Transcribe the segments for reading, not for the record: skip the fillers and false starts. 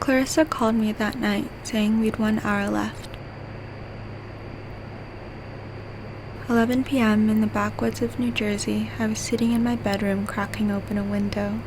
Clarissa called me that night, saying we'd 1 hour left. 11 p.m. in the backwoods of New Jersey, I was sitting in my bedroom cracking open a window.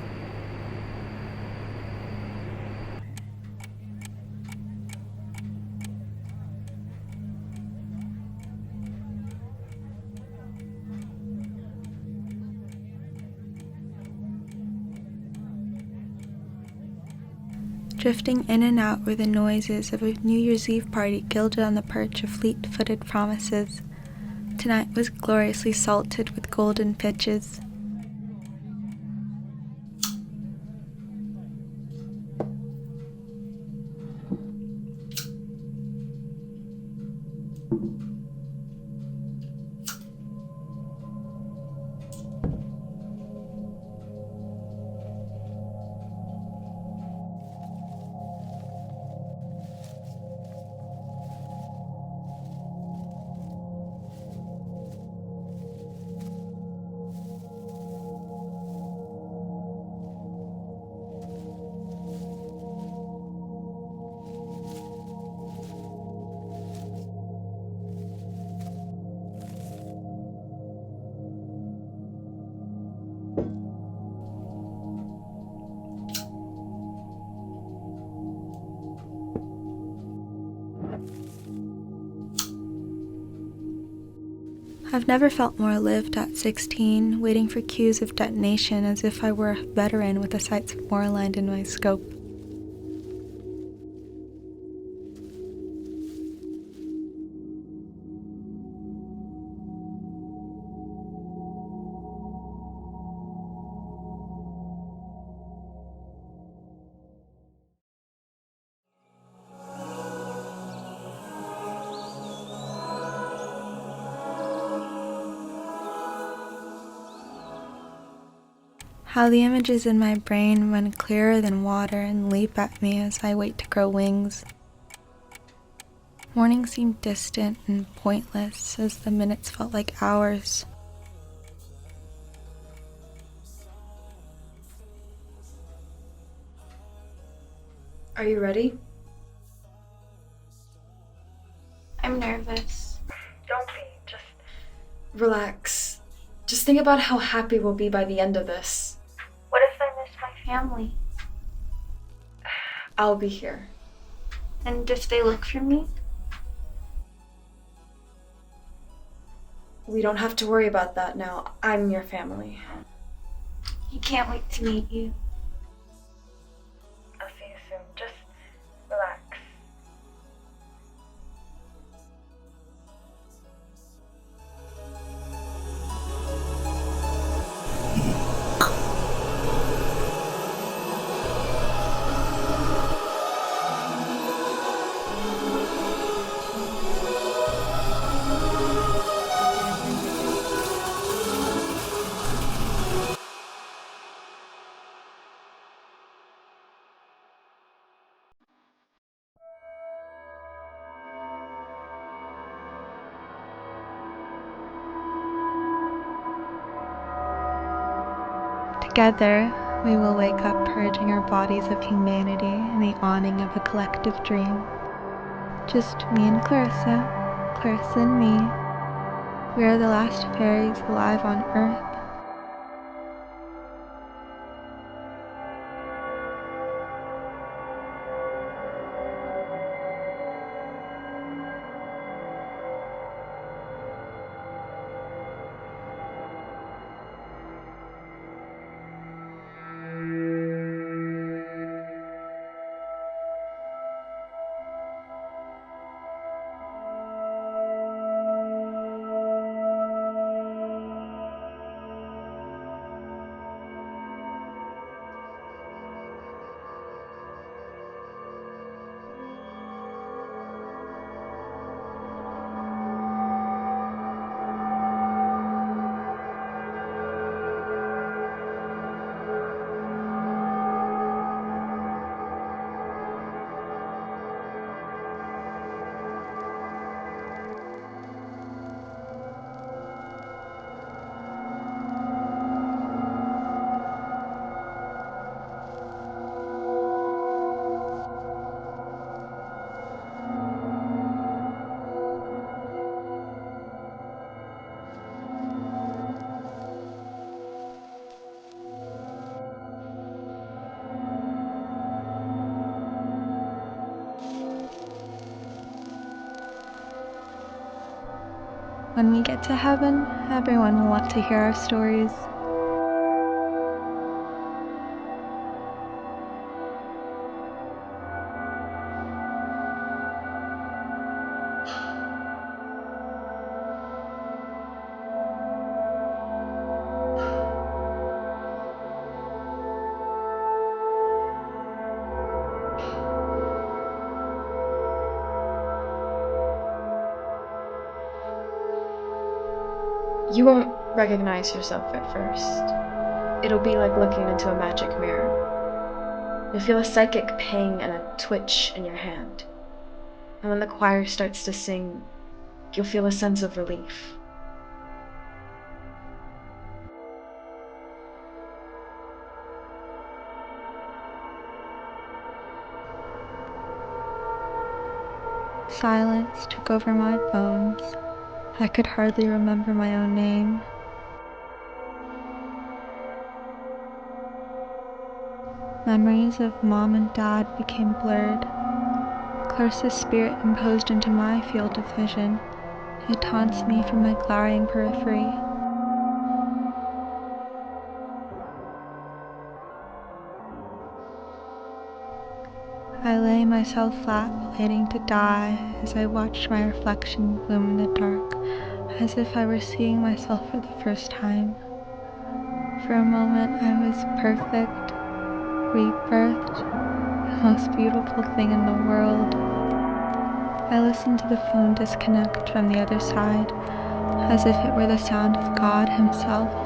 Drifting in and out were the noises of a New Year's Eve party gilded on the perch of fleet-footed promises. Tonight was gloriously salted with golden pitches. I've never felt more lived at 16, waiting for cues of detonation as if I were a veteran with the sights of Moorland in my scope. How the images in my brain run clearer than water and leap at me as I wait to grow wings. Morning seemed distant and pointless as the minutes felt like hours. Are you ready? I'm nervous. Don't be. Just relax. Just think about how happy we'll be by the end of this. What if I miss my family? I'll be here. And if they look for me? We don't have to worry about that now. I'm your family. I can't wait to meet you. I'll see you soon. Just relax. Together, we will wake up purging our bodies of humanity in the awning of a collective dream. Just me and Clarissa, Clarissa and me. We are the last fairies alive on Earth. When we get to heaven, everyone will love to hear our stories. You won't recognize yourself at first. It'll be like looking into a magic mirror. You'll feel a psychic pang and a twitch in your hand. And when the choir starts to sing, you'll feel a sense of relief. Silence took over my bones. I could hardly remember my own name. Memories of Mom and Dad became blurred. Clarissa's spirit imposed into my field of vision. It taunts me from my glowering periphery. I lay myself flat, waiting to die, as I watched my reflection loom in the dark, as if I were seeing myself for the first time. For a moment I was perfect, rebirthed, the most beautiful thing in the world. I listened to the phone disconnect from the other side, as if it were the sound of God himself.